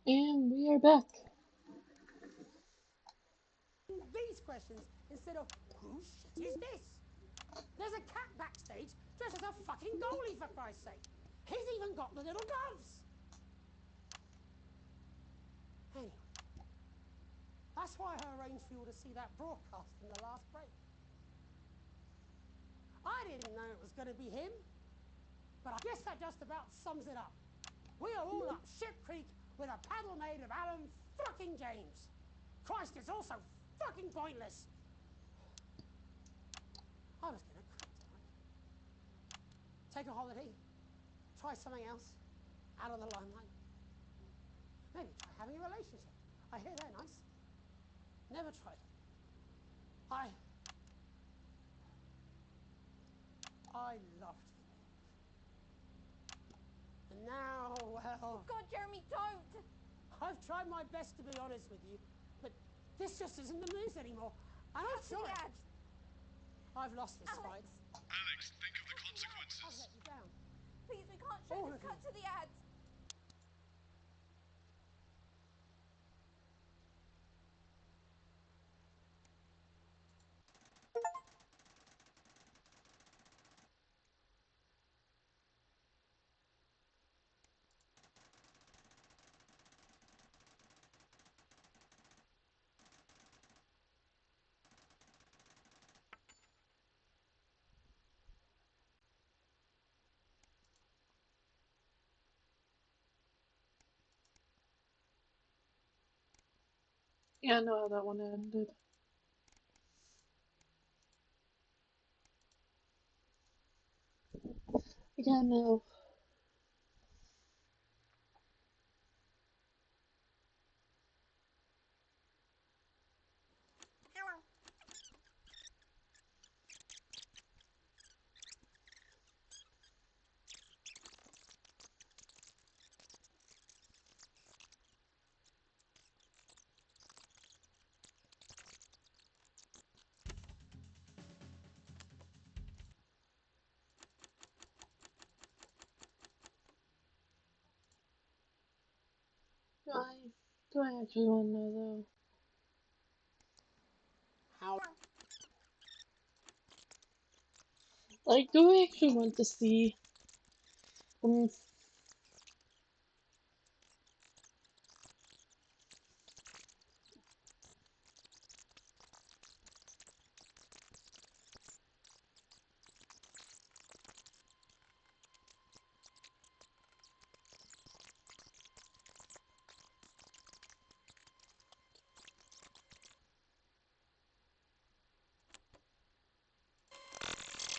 And we are back. These questions instead of whose shit is this? There's a cat backstage dressed as a fucking goalie, for Christ's sake. He's even got the little gloves. Anyway, that's why I arranged for you to see that broadcast in the last break. I didn't know it was going to be him, but I guess that just about sums it up. We are all up Ship Creek with a paddle made of Alan fucking James. Christ, it's all so fucking pointless. I was going to quit tonight. Take a holiday. Try something else. Out of the limelight. Maybe try having a relationship. I hear they're nice. Never tried it. I loved you. And now, well... God, Jeremy, don't! I've tried my best to be honest with you, but this just isn't the news anymore. And I'm sorry. I've lost this fight. Alex, think of the I've consequences. let you down. Please, we can't show this. Cut to the ads. Yeah, I know how that one ended. Yeah, no. Do I actually want to know though? How? Like, do I actually want to see them?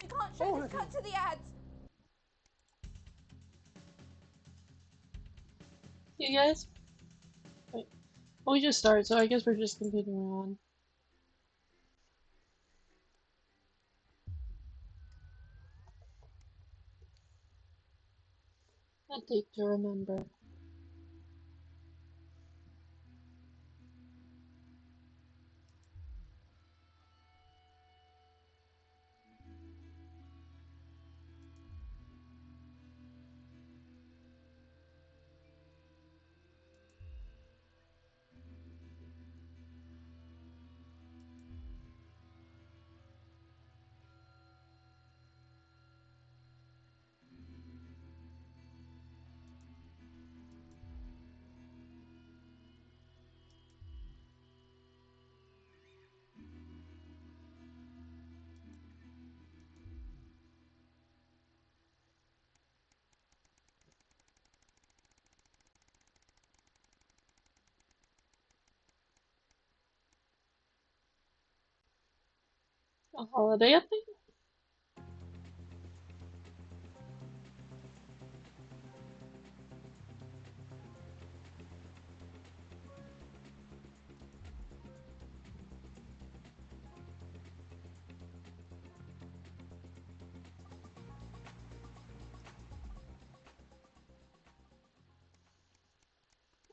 We can't show this. Cut to the ads. You guys? Wait. Well, we just started, so I guess we're just continuing on. A date to remember. A holiday update?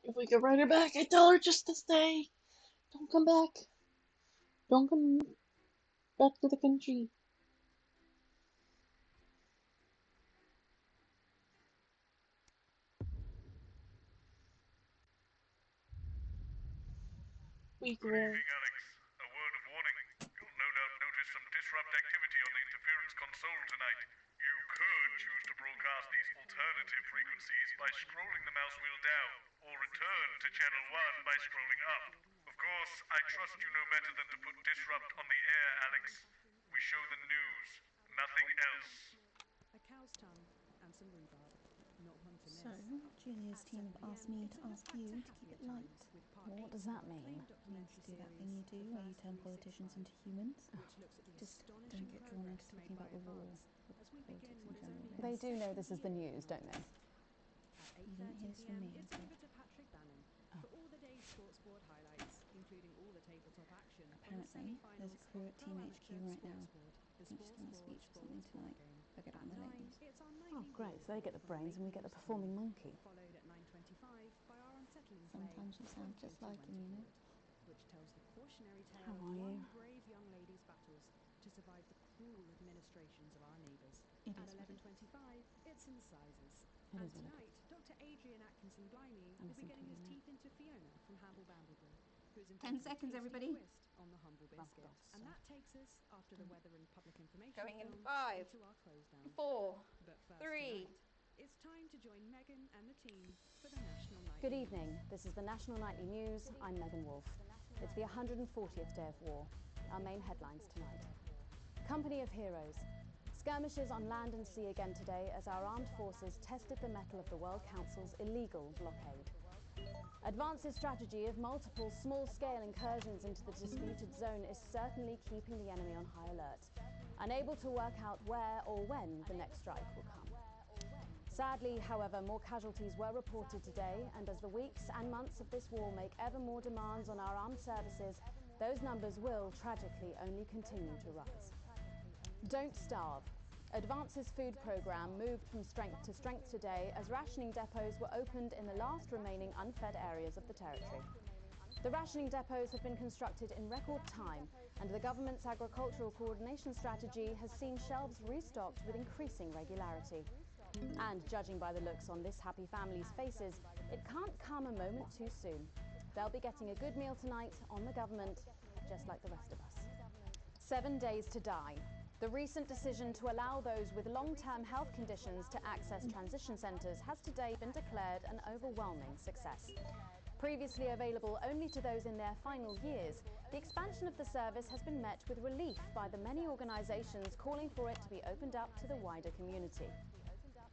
If we could write her back, I tell her just to stay. Don't come back. Don't come back to the country. Weak Good will. evening, Alex. A word of warning. You'll no doubt notice some disrupt activity on the interference console tonight. You could choose to broadcast these alternative frequencies by scrolling the mouse wheel down, or return to channel 1 by scrolling up. Of course, I trust you know better than to put disrupt on the air, Alex. We show the news, nothing else. A cow's tongue and some rhubarb. Not one to miss. So, Julia's team have asked me to ask you to keep it light. Well, what does that mean? It means to do that thing you do where you turn politicians into humans. Just don't get drawn into talking about the war or politics in general. They do know this is the news, don't they? You didn't hear this from me, It's but over to Patrick Bannon for all the day's sports board highlights, including all the tabletop action. apparently there's a crew at Team HQ right now. I think she's doing a speech or something tonight. They'll get it on the late news. Oh, great. So they get the brains and we get the performing monkey. Followed at 9:25 by our unsettling Sometimes you sound just like him, you know. which tells the cautionary tale How of are one you? brave young lady's battles to survive the cruel administrations of our neighbours. It At is what it is. 11:25, it's incisors. It And is what it tonight, Dr. Adrian Atkinson Blimey I will be listen to getting you his now. teeth into Fiona from Hamble Bambleby, who's 10 invented a seconds, tasty everybody. twist on the humble Oh, biscuit. God's And sake. that takes us, after the weather and public information Going in film, 5, into our close down. 4, But first 3. tonight, it's time to join Megan and the team for the National Night. Good evening. This is the National Nightly News. I'm Megan Wolfe. It's the 140th day of war. Our main headlines tonight. Company of heroes. Skirmishes on land and sea again today as our armed forces tested the mettle of the World Council's illegal blockade. Advance's strategy of multiple small-scale incursions into the disputed zone is certainly keeping the enemy on high alert, unable to work out where or when the next strike will come. Sadly, however, more casualties were reported today, and as the weeks and months of this war make ever more demands on our armed services, those numbers will, tragically, only continue to rise. Don't starve. Advance's food programme moved from strength to strength today as rationing depots were opened in the last remaining unfed areas of the territory. The rationing depots have been constructed in record time, and the government's agricultural coordination strategy has seen shelves restocked with increasing regularity. And judging by the looks on this happy family's faces, it can't come a moment too soon. They'll be getting a good meal tonight on the government, just like the rest of us. 7 days to die. The recent decision to allow those with long-term health conditions to access transition centres has today been declared an overwhelming success. Previously available only to those in their final years, the expansion of the service has been met with relief by the many organisations calling for it to be opened up to the wider community.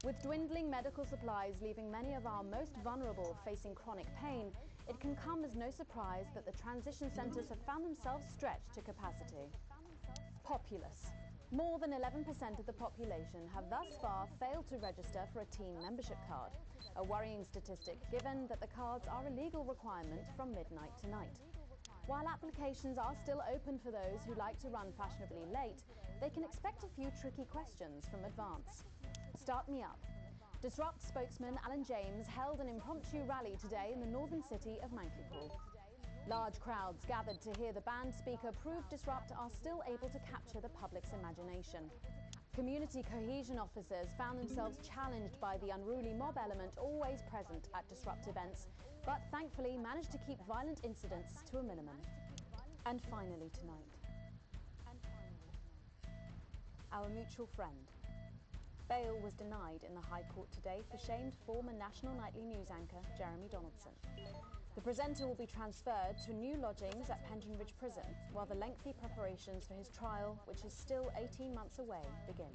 With dwindling medical supplies leaving many of our most vulnerable facing chronic pain, it can come as no surprise that the transition centres have found themselves stretched to capacity. Populace. More than 11% of the population have thus far failed to register for a team membership card, a worrying statistic given that the cards are a legal requirement from midnight tonight. While applications are still open for those who like to run fashionably late, they can expect a few tricky questions from Advance. Start me up. Disrupt spokesman Alan James held an impromptu rally today in the northern city of Mankipool. Large crowds gathered to hear the band speaker prove Disrupt are still able to capture the public's imagination. Community cohesion officers found themselves challenged by the unruly mob element always present at Disrupt events, but thankfully managed to keep violent incidents to a minimum. And finally tonight, our mutual friend. Bail was denied in the High Court today for shamed former National Nightly News anchor Jeremy Donaldson. The presenter will be transferred to new lodgings at Penton Ridge Prison, while the lengthy preparations for his trial, which is still 18 months away, begin.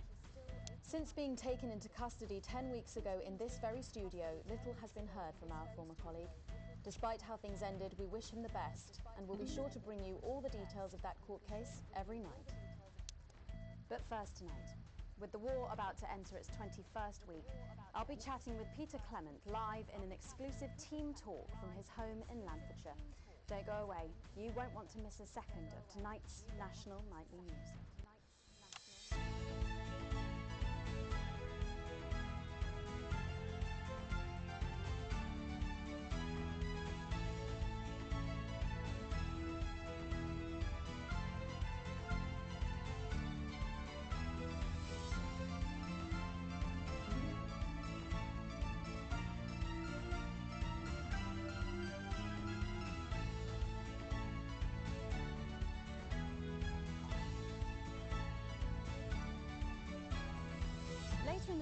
Since being taken into custody 10 weeks ago in this very studio, little has been heard from our former colleague. Despite how things ended, we wish him the best, and we'll be sure to bring you all the details of that court case every night. But first tonight, with the war about to enter its 21st week, I'll be chatting with Peter Clement live in an exclusive team talk from his home in Lanfordshire. Don't go away. You won't want to miss a second of tonight's National Nightly News.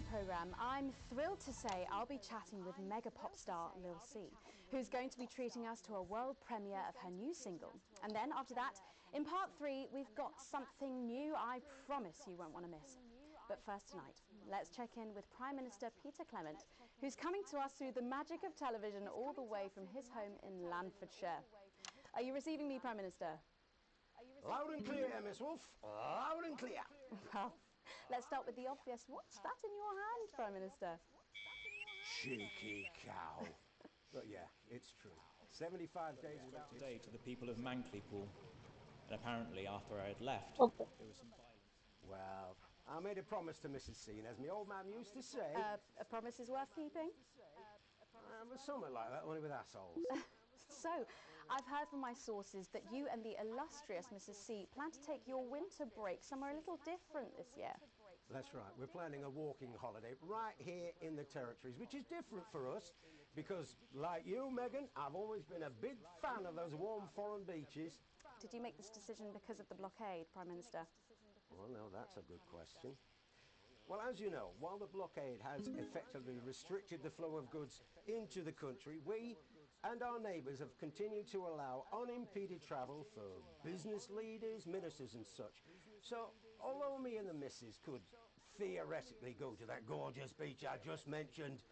programme, I'm thrilled to say I'll be chatting with mega pop star Lil C, who's going to be treating us to a world premiere of her new single. And then after that, in part 3, we've got something new I promise you won't want to miss. But first tonight, let's check in with Prime Minister Peter Clement, who's coming to us through the magic of television all the way from his home in Lanfordshire. Are you receiving me, Prime Minister? Loud and clear, Miss Wolf. Loud and clear. Well, let's start with the obvious. What's that in your hand, Prime Minister? Cheeky cow. But yeah, it's true. 75 days without today to the people of Manklypool. And apparently after I had left, Okay. there was some violence. Well, I made a promise to Mrs. C, and as my old man used to say... A promise is worth keeping? But something like that, only with assholes. So, I've heard from my sources that you and the illustrious Mrs. C plan to take your winter break somewhere a little different this year. That's right. We're planning a walking holiday right here in the territories, which is different for us because, like you, Megan, I've always been a big fan of those warm foreign beaches. Did you make this decision because of the blockade, Prime Minister? Well, no, that's a good question. Well, as you know, while the blockade has effectively restricted the flow of goods into the country, we and our neighbours have continued to allow unimpeded travel for business leaders, ministers and such. So, although me and the missus could theoretically go to that gorgeous beach I just mentioned,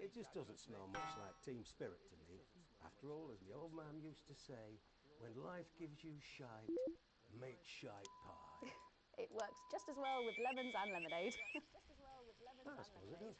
it just doesn't smell much like team spirit to me. After all, as my old man used to say, when life gives you shite, make shite pie. It works just as well with lemons and lemonade. I suppose it does.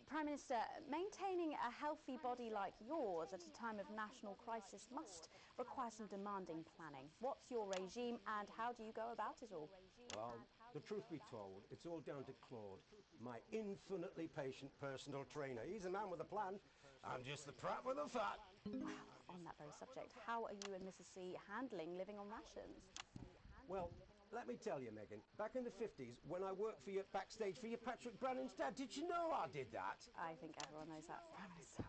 Prime Minister, maintaining a healthy body like yours at a time of national crisis must require some demanding planning. What's your regime and how do you go about it all? Well, the truth be told, it's all down to Claude, my infinitely patient personal trainer. He's a man with a plan. I'm just the prat with a fat. Wow, on that very subject, how are you and Mrs. C handling living on rations? Well, let me tell you, Megan, back in the 50s, when I worked for you backstage for your Patrick Brannan's dad, did you know I did that? I think everyone knows that, Prime Minister.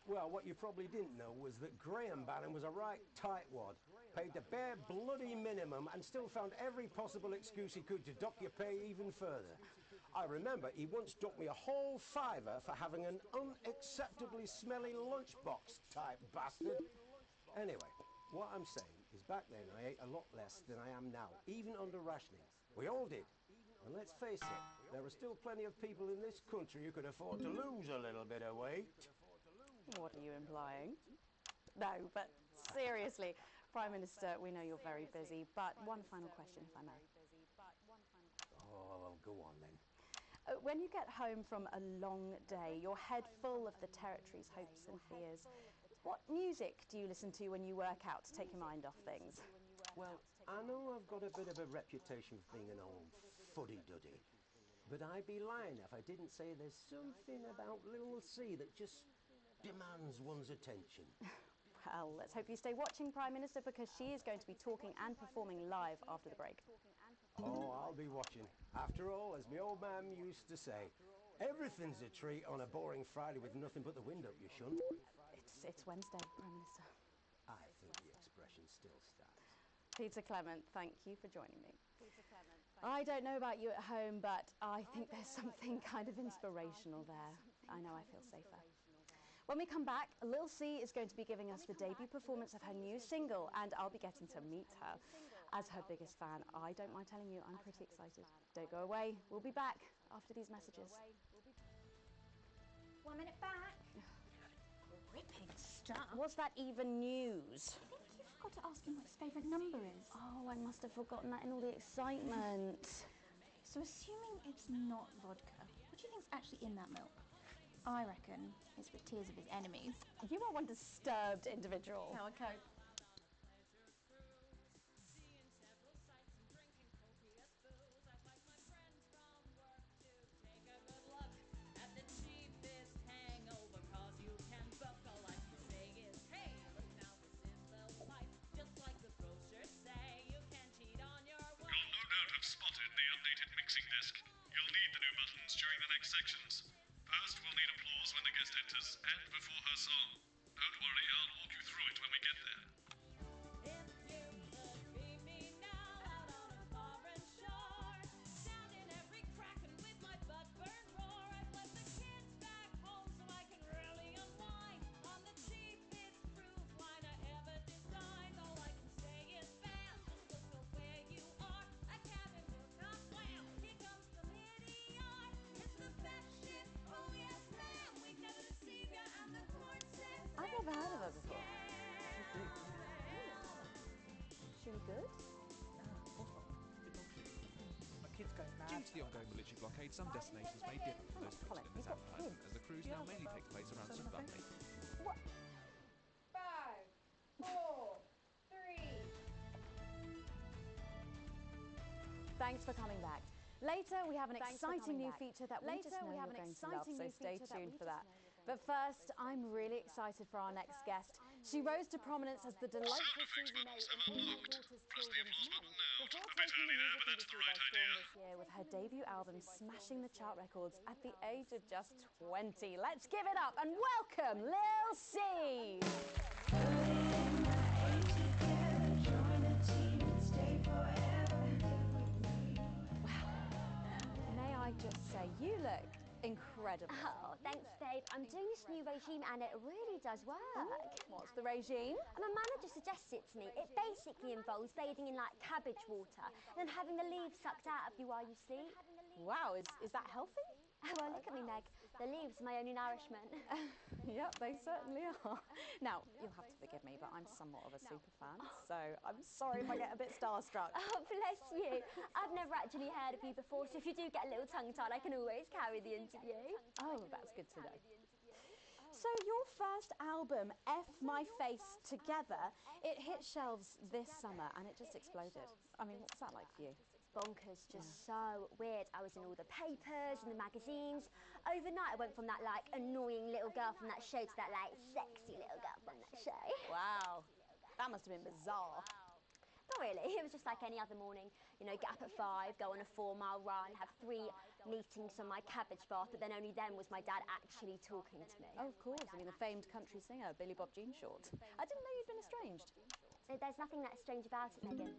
Well, what you probably didn't know was that Graham Bannon was a right tightwad, paid the bare bloody minimum and still found every possible excuse he could to dock your pay even further. I remember he once docked me a whole $5 for having an unacceptably smelly lunchbox type bastard. Anyway, what I'm saying is back then I ate a lot less than I am now, even under rationing. We all did. And let's face it, there are still plenty of people in this country who could afford to lose a little bit of weight. What are you implying? No, but seriously, Prime Minister, we know you're very busy, but one final question, if I may. Oh, go on then. When you get home from a long day, your head full of the territory's hopes and fears, what music do you listen to when you work out to take your mind off things? Well, I know I've got a bit of a reputation for being an old fuddy-duddy, but I'd be lying if I didn't say there's something about Lil C that just demands one's attention. Well, let's hope you stay watching, Prime Minister, because she is going to be talking and performing live after the break. Oh, I'll be watching. After all, as my old man used to say, everything's a treat on a boring Friday with nothing but the wind up your shunt. It's Wednesday, Prime Minister. I think the expression still stands. Peter Clement, thank you for joining me. I don't know about you at home, but I think there's something kind of inspirational there. I know I feel safer. When we come back, Lil C is going to be giving us the debut performance of her new single, and I'll be getting to meet her. As her biggest fan, I don't mind telling you I'm pretty excited. Don't go away. We'll be back after these messages. 1 minute back. Gripping stuff. What's that even news? I think you forgot to ask him what his favourite number is. Oh, I must have forgotten that in all the excitement. So assuming it's not vodka, what do you think's actually in that milk? I reckon it's the tears of his enemies. You are one disturbed individual. How I cope. You'll no doubt have spotted the updated mixing disc. You'll need the new buttons during the next sections. First, we'll need applause when the guest enters and before her song. Don't worry, I'll walk you through it when we get there. good? My kid's going mad. Due to the ongoing military blockade, some destinations may differ from those Colin, featured in this you've got advertisement, kids. as the cruise now mainly takes place around Sunbury. What? 5, 4, 3. Thanks for coming back. Later, we have an exciting new feature that we just know you're going to love, so stay tuned for that. But first, I'm really excited for our next guest. She rose to prominence as the delightful Susie May in All My Daughter's Children's Men, before taking the music industry by storm this year with her debut album smashing the chart records at the age of just 20. Let's give it up and welcome Lil C! May I just say, you look incredible. Oh, thanks, babe. I'm doing this new regime and it really does work. What's the regime? My manager suggested it to me. It basically involves bathing in like cabbage water and then having the leaves sucked out of you while you sleep. Wow, is that healthy? Well, look at me, Meg. The leaves are my only nourishment. Yep, they certainly are. Now, you'll have to forgive me, but I'm somewhat of a super fan, so I'm sorry if I get a bit starstruck. Oh, bless you. I've never actually heard of you before, so if you do get a little tongue-tied, I can always carry the interview. Oh, that's good to know. So your first album, F My Face Together, it hit shelves this summer and it just exploded. I mean, what was that like for you? Bonkers, just so weird. I was in all the papers and the magazines. Overnight, I went from that like annoying little girl from that show to that like sexy little girl from that show. Wow, that must have been bizarre. Not really, it was just like any other morning. You know, get up at 5, go on a 4-mile run, have 3 meetings on my cabbage bath, but then only then was my dad actually talking to me. Oh, of course. I mean, the famed country singer, Billy Bob Jean Short. I didn't know you'd been estranged. There's nothing that strange about it, Megan.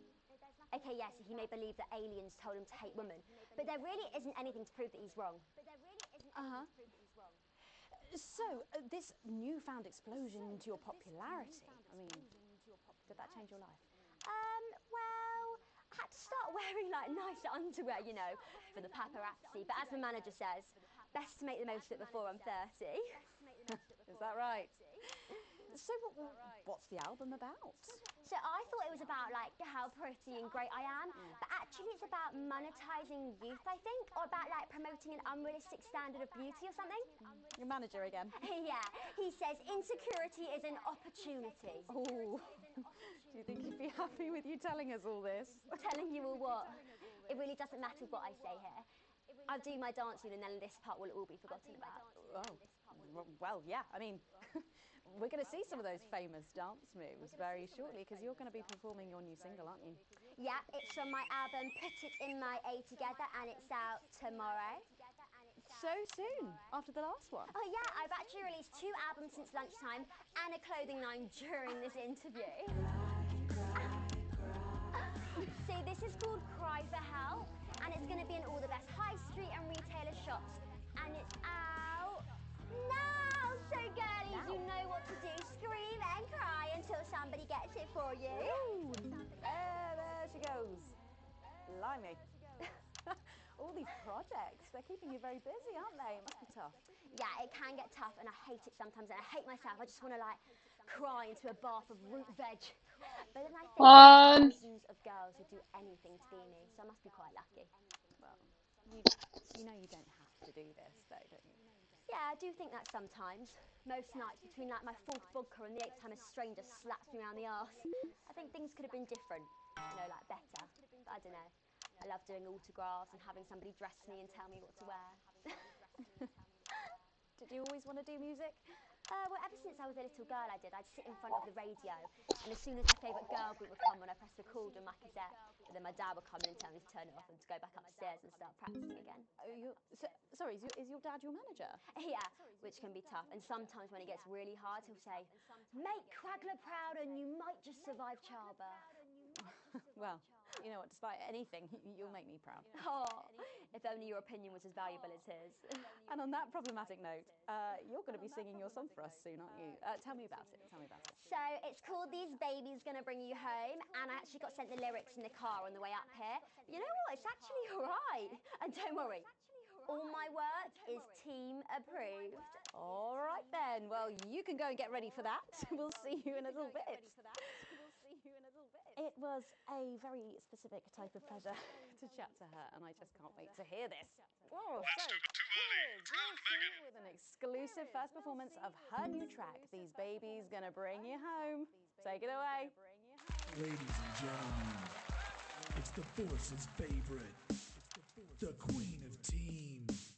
Okay, yes, he may believe that aliens told him to hate women, but there really isn't anything to prove that he's wrong. Uh-huh. So, this newfound explosion into your popularity, I mean, did that change your life? Well, I had to start wearing like nicer underwear, you know, for the paparazzi, but as the manager says, best to make the most of it before I'm 30. Is that right? So what's the album about? So I thought it was about like how pretty and great I am, but actually it's about monetizing youth, I think, or about like promoting an unrealistic standard of beauty or something. Your manager again? Yeah, he says insecurity is an opportunity. Oh, do you think he'd be happy with you telling us all this? Telling you all what? It really doesn't matter what I say here. I'll do my dancing and then this part will all be forgotten about. Oh, well, yeah, I mean, we're going to see some of those famous dance moves very shortly because you're going to be performing your new single, aren't you? Yeah, it's from my album Put It In My A Together and it's out tomorrow. So soon, after the last one? Oh yeah, I've actually released 2 albums since lunchtime and a clothing line during this interview. See, this is called Cry for Help and it's going to be in all the best high street and retailer shops and it's out now. So girlies, you know what to do. Scream and cry until somebody gets it for you. Ooh, there she goes. Blimey. All these projects, they're keeping you very busy, aren't they? It must be tough. Yeah, it can get tough and I hate it sometimes and I hate myself. I just want to like cry into a bath of root veg. But then I think there are thousands of girls who do anything to be me, so I must be quite lucky. Well, you know you don't have to do this though, don't you? Yeah, I do think that sometimes. Most nights between like my 4th vodka and the 8th time a stranger slaps me around the arse. I think things could have been different, you know, like better. But I don't know. I love doing autographs and having somebody dress me and tell me what to wear. Did you always want to do music? Well, ever since I was a little girl, I did. I'd sit in front of the radio, and as soon as my favourite girl group would come on, I press record on my cassette, and then my dad would come in and tell me to turn it off and to go back upstairs and start practicing again. Sorry, is your dad your manager? Yeah, which can be tough, and sometimes when it gets really hard, he'll say, "Make Quagler proud and you might just survive childbirth." Well, you know what, despite anything, you'll make me proud. Oh, if only your opinion was as valuable as his. And on that problematic note, you're going to be singing your song for us soon, aren't you? Tell me about it, So it's called These Babies Gonna Bring You Home, and I actually got sent the lyrics in the car on the way up here. You know what, it's actually alright. And don't worry, all my work is team approved. All right then, well, you can go and get ready for that. We'll see you in a little bit. It was a very specific type of pleasure to chat to her, and I just can't wait to hear this. Oh, so here is Lucy with an exclusive first performance of her new track, These Babies Gonna Bring You Home. Take it away. Ladies and gentlemen, it's the Force's favorite, the Queen of Teens,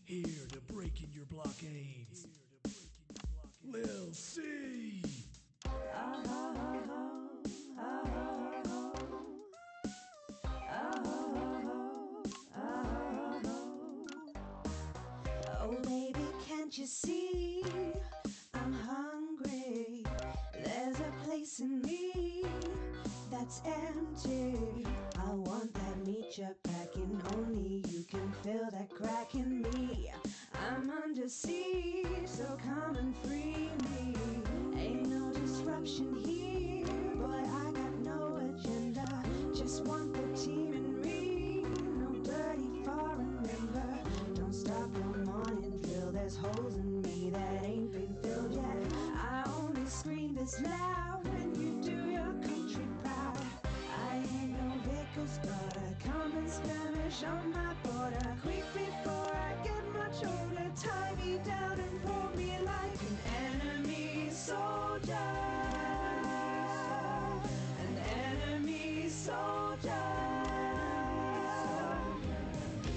here to break in your blockades, Lil C. Oh baby, can't you see I'm hungry? There's a place in me that's empty. I want that meat you're packing, only you can fill that crack in me. I'm under siege, so come and free me. Ain't no disruption here, boy, I got no agenda. Just want the team and me, no dirty foreign member. Don't stop no morning drill, there's holes in me that ain't been filled yet. I only scream this loud when you do your country proud. I ain't no vicar's daughter, come and skirmish on my border. Quick before I get much older, tie me down and pull me like an enemy soldier. An enemy soldier.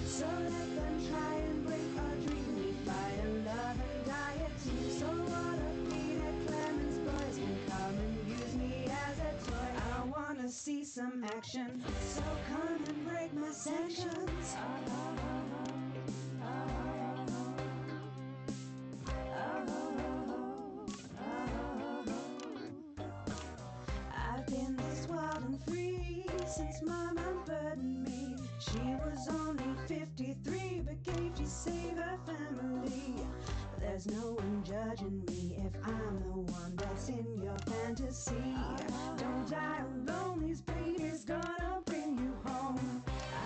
So let them try and break our dream. We fight and love and die a team. So what if Peter Clemens boys can come and use me as a toy? I wanna see some action, so come and break my sanctions. I've been this wild and free since Mama burdened me. She was only 53, but gave to save her family. There's no one judging me if I'm the one that's in your fantasy. Don't die alone, these babies gonna bring you home.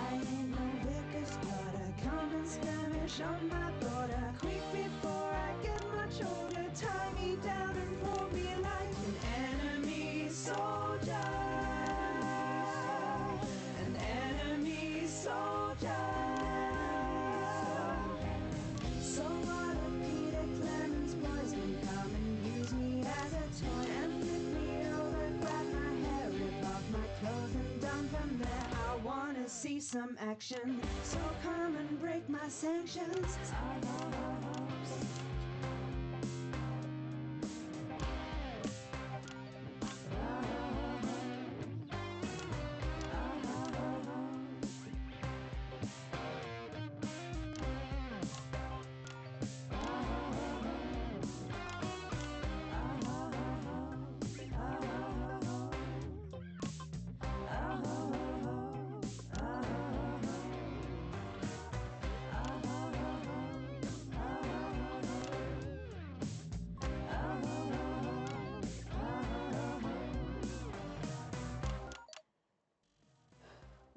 I ain't no vicar's daughter, come and skirmish on my border. Quick before I get much older, tie me down and pull me like an enemy soldier. An enemy soldier. So what if Peter Clemens boys can come and use me as a toy and flip me over, grab my hair, rip off my clothes and done from there. I wanna see some action, so come and break my sanctions.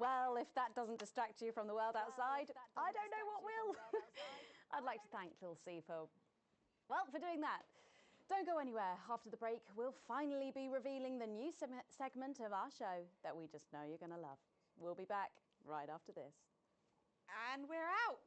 Well, if that doesn't distract you from the world outside, I don't know what will. I'd like to thank Lil C for doing that. Don't go anywhere. After the break, we'll finally be revealing the new segment of our show that we just know you're going to love. We'll be back right after this. And we're out.